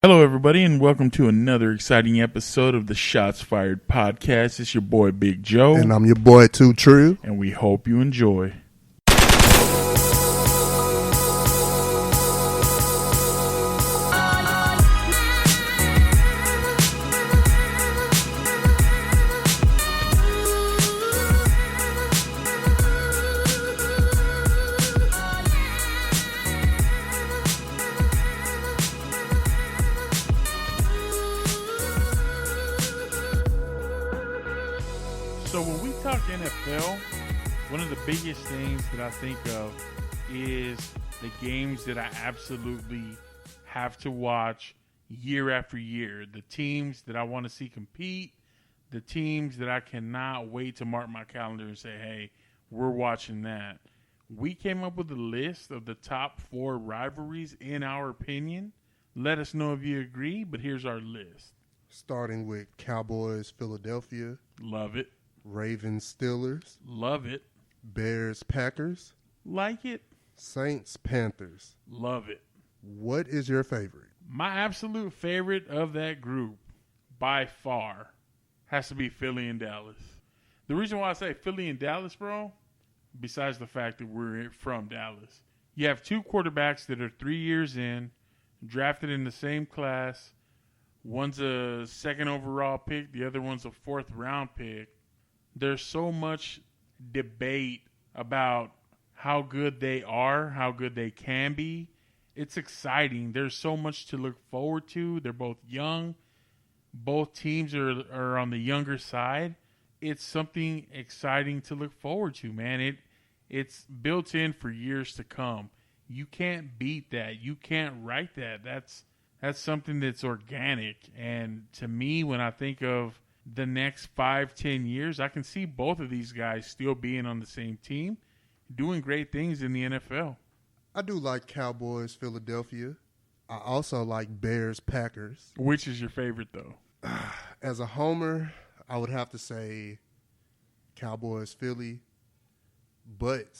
Hello, everybody, and welcome to another exciting episode of the Shots Fired podcast. It's your boy, Big Joe. And I'm your boy, Too True. And we hope you enjoy. So when we talk NFL, one of the biggest things that I think of is the games that I absolutely have to watch year after year. The teams that I want to see compete, the teams that I cannot wait to mark my calendar and say, hey, we're watching that. We came up with a list of the top 4 rivalries in our opinion. Let us know if you agree, but here's our list. Starting with Cowboys, Philadelphia. Love it. Ravens, Steelers. Love it. Bears, Packers. Like it. Saints, Panthers. Love it. What is your favorite? My absolute favorite of that group, by far, has to be Philly and Dallas. The reason why I say Philly and Dallas, bro, besides the fact that we're from Dallas, you have 2 quarterbacks that are 3 years in, drafted in the same class. One's a 2nd overall pick. The other one's a 4th round pick. There's so much debate about how good they are, how good they can be. It's exciting. There's so much to look forward to. They're both young. Both teams are on the younger side. It's something exciting to look forward to, man. It's built in for years to come. You can't beat that. You can't write that. That's something that's organic. And to me, when I think of the next 5-10 years, I can see both of these guys still being on the same team, doing great things in the NFL. I do like Cowboys, Philadelphia. I also like Bears, Packers. Which is your favorite, though? As a homer, I would have to say Cowboys, Philly. But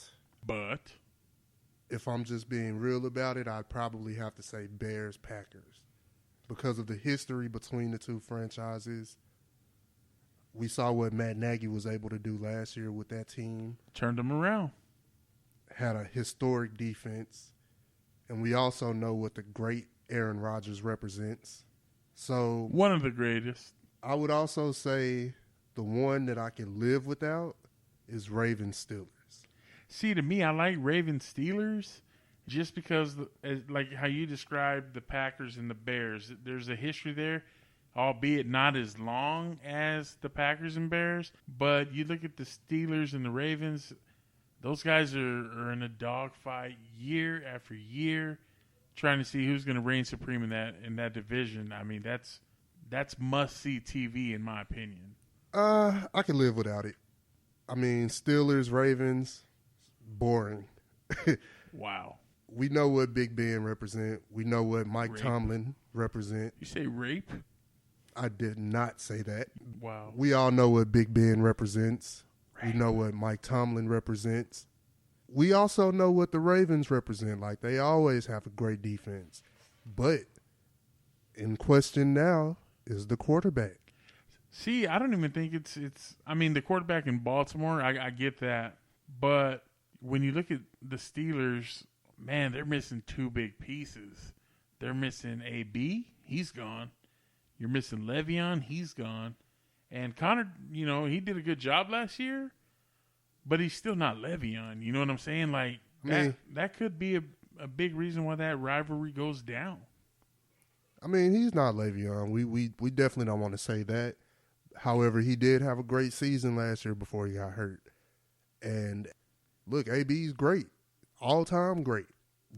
if I'm just being real about it, I'd probably have to say Bears, Packers. Because of the history between the two franchises. We saw what Matt Nagy was able to do last year with that team. Turned them around. Had a historic defense. And we also know what the great Aaron Rodgers represents. So one of the greatest. I would also say the one that I can live without is Ravens Steelers. See, to me, I like Ravens Steelers just because, like how you described the Packers and the Bears, there's a history there. Albeit not as long as the Packers and Bears. But you look at the Steelers and the Ravens, those guys are in a dogfight year after year trying to see who's going to reign supreme in that division. I mean, that's must-see TV in my opinion. I can live without it. I mean, Steelers, Ravens, boring. Wow. We know what Big Ben represent. We know what Mike Rape. Tomlin represent. You say rape? I did not say that. Wow. We all know what Big Ben represents. Right. We know what Mike Tomlin represents. We also know what the Ravens represent. Like, they always have a great defense. But in question now is the quarterback. See, I don't even think it's I mean, the quarterback in Baltimore, I get that. But when you look at the Steelers, man, they're missing 2 big pieces. They're missing AB. He's gone. You're missing Le'Veon. He's gone. And Connor, he did a good job last year, but he's still not Le'Veon. You know what I'm saying? Like, that could be a big reason why that rivalry goes down. I mean, he's not Le'Veon. We definitely don't want to say that. However, he did have a great season last year before he got hurt. And, look, AB's great. All-time great.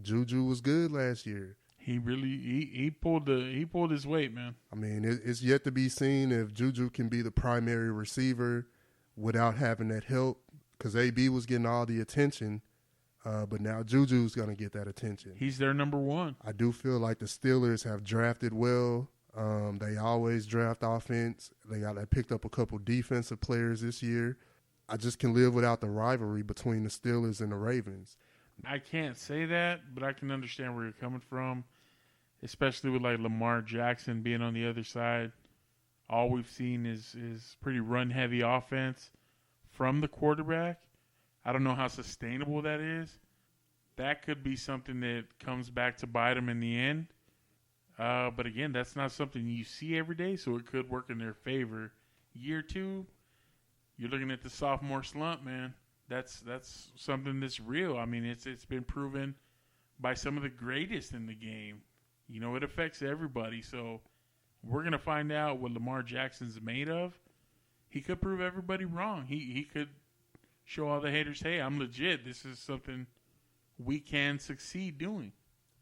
Juju was good last year. He really he pulled his weight, man. I mean, it's yet to be seen if Juju can be the primary receiver without having that help, because AB was getting all the attention, but now Juju's going to get that attention. He's their number 1. I do feel like the Steelers have drafted well. They always draft offense. They picked up a couple defensive players this year. I just can live without the rivalry between the Steelers and the Ravens. I can't say that, but I can understand where you're coming from. especially with like Lamar Jackson being on the other side. All we've seen is pretty run-heavy offense from the quarterback. I don't know how sustainable that is. That could be something that comes back to bite them in the end. But again, that's not something you see every day, so it could work in their favor. Year 2, you're looking at the sophomore slump, man. That's something that's real. I mean, it's been proven by some of the greatest in the game. You know, it affects everybody. So we're going to find out what Lamar Jackson's made of. He could prove everybody wrong. He could show all the haters, hey, I'm legit. This is something we can succeed doing.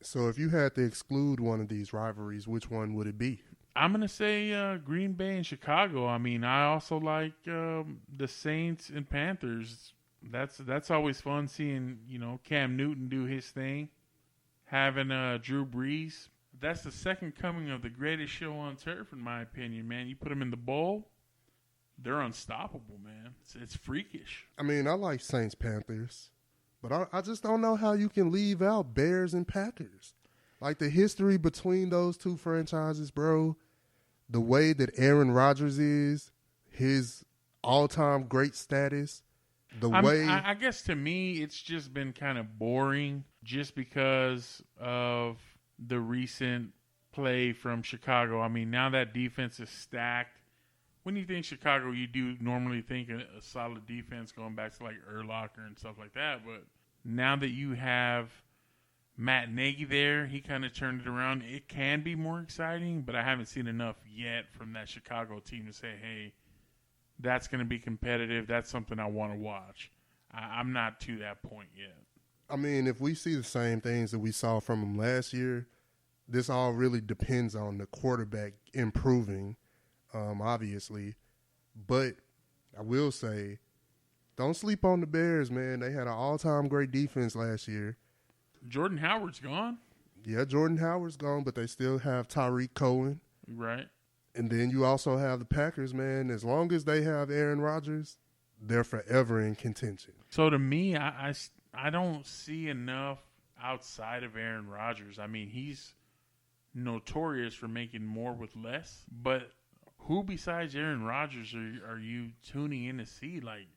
So if you had to exclude one of these rivalries, which one would it be? I'm going to say Green Bay and Chicago. I mean, I also like the Saints and Panthers. That's always fun seeing, you know, Cam Newton do his thing. Having Drew Brees. That's the second coming of the greatest show on turf, in my opinion, man. You put them in the bowl, they're unstoppable, man. It's freakish. I mean, I like Saints Panthers, but I just don't know how you can leave out Bears and Packers. Like the history between those two franchises, bro, the way that Aaron Rodgers is, his all-time great status, I guess to me it's just been kind of boring just because of the recent play from Chicago. I mean, now that defense is stacked. When you think Chicago, you do normally think a solid defense going back to like Urlacher and stuff like that. But now that you have Matt Nagy there, he kind of turned it around. It can be more exciting, but I haven't seen enough yet from that Chicago team to say, hey, that's going to be competitive. That's something I want to watch. I'm not to that point yet. I mean, if we see the same things that we saw from them last year, this all really depends on the quarterback improving, obviously. But I will say, don't sleep on the Bears, man. They had an all-time great defense last year. Jordan Howard's gone. Yeah, Jordan Howard's gone, but they still have Tyreek Cohen. Right. And then you also have the Packers, man. As long as they have Aaron Rodgers, they're forever in contention. So to me, I don't see enough outside of Aaron Rodgers. I mean, he's notorious for making more with less. But who besides Aaron Rodgers are you tuning in to see? Like,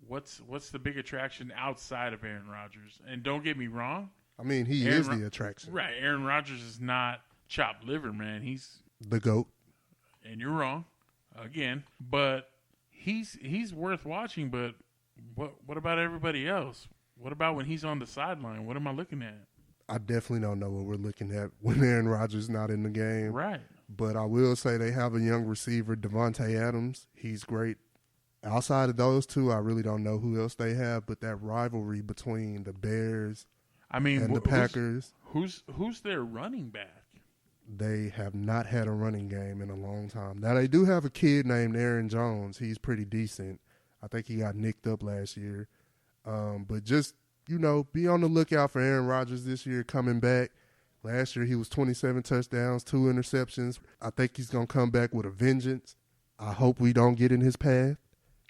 what's the big attraction outside of Aaron Rodgers? And don't get me wrong. I mean, he is the attraction. Right. Aaron Rodgers is not chopped liver, man. He's the GOAT. And you're wrong, again. But he's worth watching. But what about everybody else? What about when he's on the sideline? What am I looking at? I definitely don't know what we're looking at when Aaron Rodgers is not in the game. Right. But I will say they have a young receiver, Devontae Adams. He's great. Outside of those two, I really don't know who else they have. But that rivalry between the Bears and the Packers. Who's their running back? They have not had a running game in a long time. Now, they do have a kid named Aaron Jones. He's pretty decent. I think he got nicked up last year. But just, you know, be on the lookout for Aaron Rodgers this year coming back. Last year, he was 27 touchdowns, 2 interceptions. I think he's going to come back with a vengeance. I hope we don't get in his path.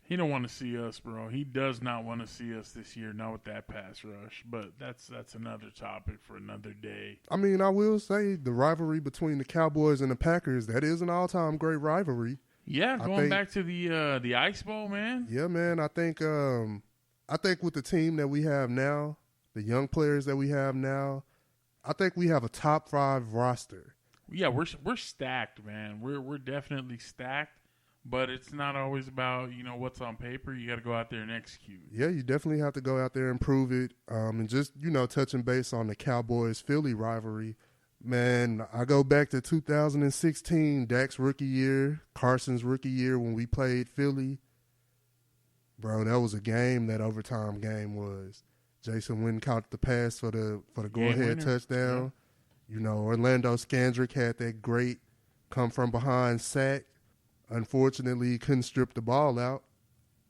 He don't want to see us, bro. He does not want to see us this year, not with that pass rush. But that's another topic for another day. I mean, I will say the rivalry between the Cowboys and the Packers, that is an all-time great rivalry. Yeah, going back to the Ice Bowl, man. Yeah, man. I think with the team that we have now, the young players that we have now, I think we have a top 5 roster. Yeah, we're stacked, man. We're definitely stacked. But it's not always about, you know, what's on paper. You got to go out there and execute. Yeah, you definitely have to go out there and prove it. And just, you know, touching base on the Cowboys-Philly rivalry, man, I go back to 2016, Dak's rookie year, Carson's rookie year when we played Philly. Bro, that was a game, that overtime game was. Jason Witten caught the pass for the go-ahead touchdown. Yeah. You know, Orlando Scandrick had that great come-from-behind sack. Unfortunately, he couldn't strip the ball out.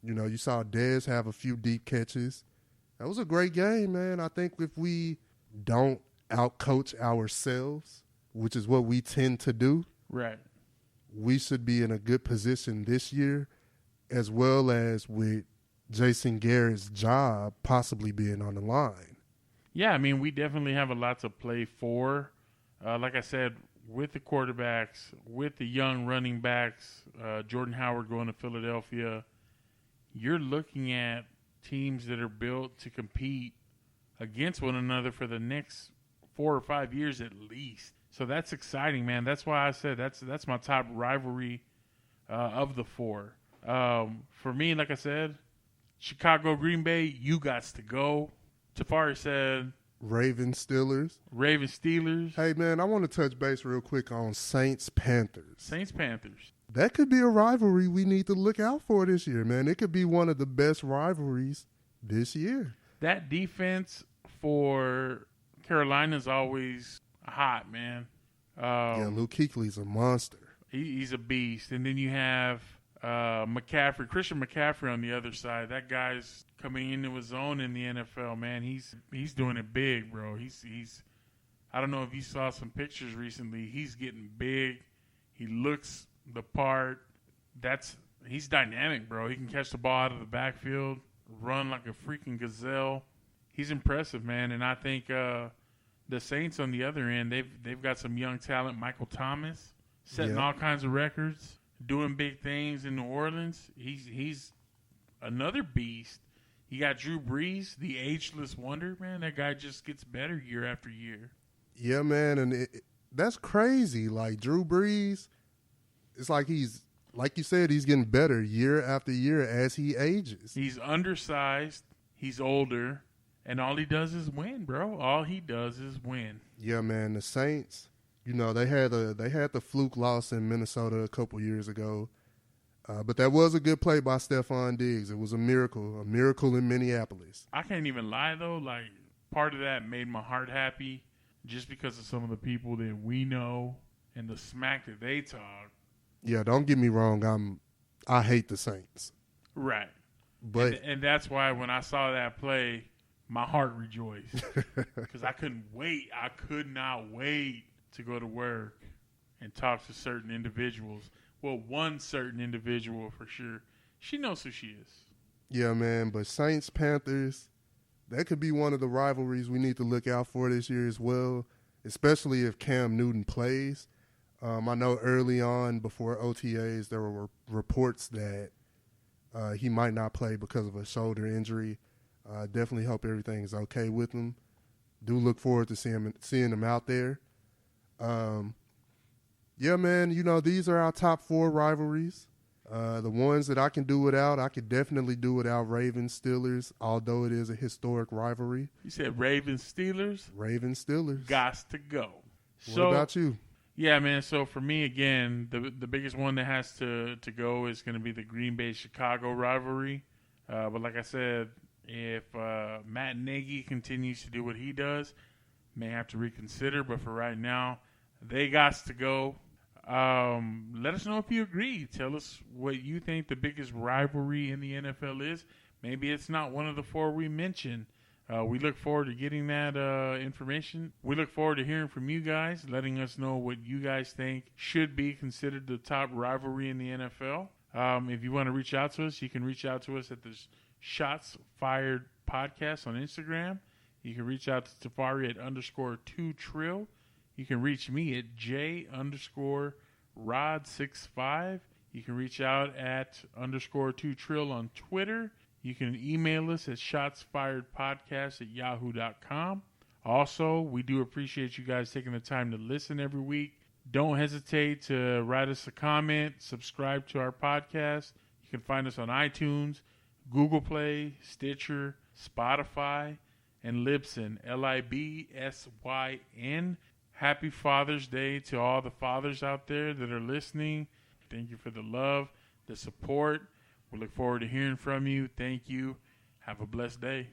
You know, you saw Dez have a few deep catches. That was a great game, man. I think if we don't out-coach ourselves, which is what we tend to do, right, we should be in a good position this year, as well as with Jason Garrett's job possibly being on the line. Yeah, I mean, we definitely have a lot to play for. like I said, with the quarterbacks, with the young running backs, Jordan Howard going to Philadelphia, you're looking at teams that are built to compete against one another for the next 4 or 5 years at least. So that's exciting, man. That's why I said that's my top rivalry of the 4. For me, like I said, Chicago, Green Bay, you gots to go. Tafari said Ravens, Steelers. Ravens, Steelers. Hey, man, I want to touch base real quick on Saints, Panthers. Saints, Panthers. That could be a rivalry we need to look out for this year, man. It could be one of the best rivalries this year. That defense for Carolina's always hot, man. Yeah, Luke Kuechly's a monster. He's a beast. And then you have McCaffrey, Christian McCaffrey on the other side. That guy's coming into his own in the NFL, man. He's doing it big, bro. He's I don't know if you saw some pictures recently. He's getting big. He looks the part. He's dynamic, bro. He can catch the ball out of the backfield, run like a freaking gazelle. He's impressive, man. And I think the Saints on the other end, they've got some young talent. Michael Thomas setting all kinds of records, doing big things in New Orleans. He's another beast. You got Drew Brees, the ageless wonder, man. That guy just gets better year after year. Yeah, man, and that's crazy. Like Drew Brees, it's like like you said, he's getting better year after year as he ages. He's undersized. He's older. And all he does is win, bro. All he does is win. Yeah, man. The Saints, they had the fluke loss in Minnesota a couple years ago, but that was a good play by Stephon Diggs. It was a miracle in Minneapolis. I can't even lie though. Like part of that made my heart happy, just because of some of the people that we know and the smack that they talk. Yeah, don't get me wrong. I hate the Saints. Right. But and that's why when I saw that play, my heart rejoiced because I couldn't wait. I could not wait to go to work and talk to certain individuals. Well, one certain individual for sure. She knows who she is. Yeah, man. But Saints, Panthers, that could be one of the rivalries we need to look out for this year as well, especially if Cam Newton plays. I know early on before OTAs there were reports that he might not play because of a shoulder injury. Definitely hope everything is okay with him. Do look forward to seeing him out there. Yeah, man, these are our top 4 rivalries. The ones that I can do without, I could definitely do without Ravens, Steelers, although it is a historic rivalry. You said Ravens, Steelers? Ravens, Steelers. Gots to go. What about you? Yeah, man, so for me, again, the biggest one that has to go is going to be the Green Bay-Chicago rivalry. But like I said, if Matt Nagy continues to do what he does, may have to reconsider. But for right now, they got to go. Let us know if you agree. Tell us what you think the biggest rivalry in the NFL is. Maybe it's not one of the 4 we mentioned. We look forward to getting that information. We look forward to hearing from you guys, letting us know what you guys think should be considered the top rivalry in the NFL. If you want to reach out to us, you can reach out to us at the Shots Fired Podcast on Instagram. You can reach out to Tafari at _2trill. You can reach me at J_Rod65. You can reach out at _2trill on Twitter. You can email us at shotsfiredpodcast@yahoo.com. Also, we do appreciate you guys taking the time to listen every week. Don't hesitate to write us a comment, subscribe to our podcast. You can find us on iTunes, Google Play, Stitcher, Spotify, and Libsyn, Libsyn. Happy Father's Day to all the fathers out there that are listening. Thank you for the love, the support. We look forward to hearing from you. Thank you. Have a blessed day.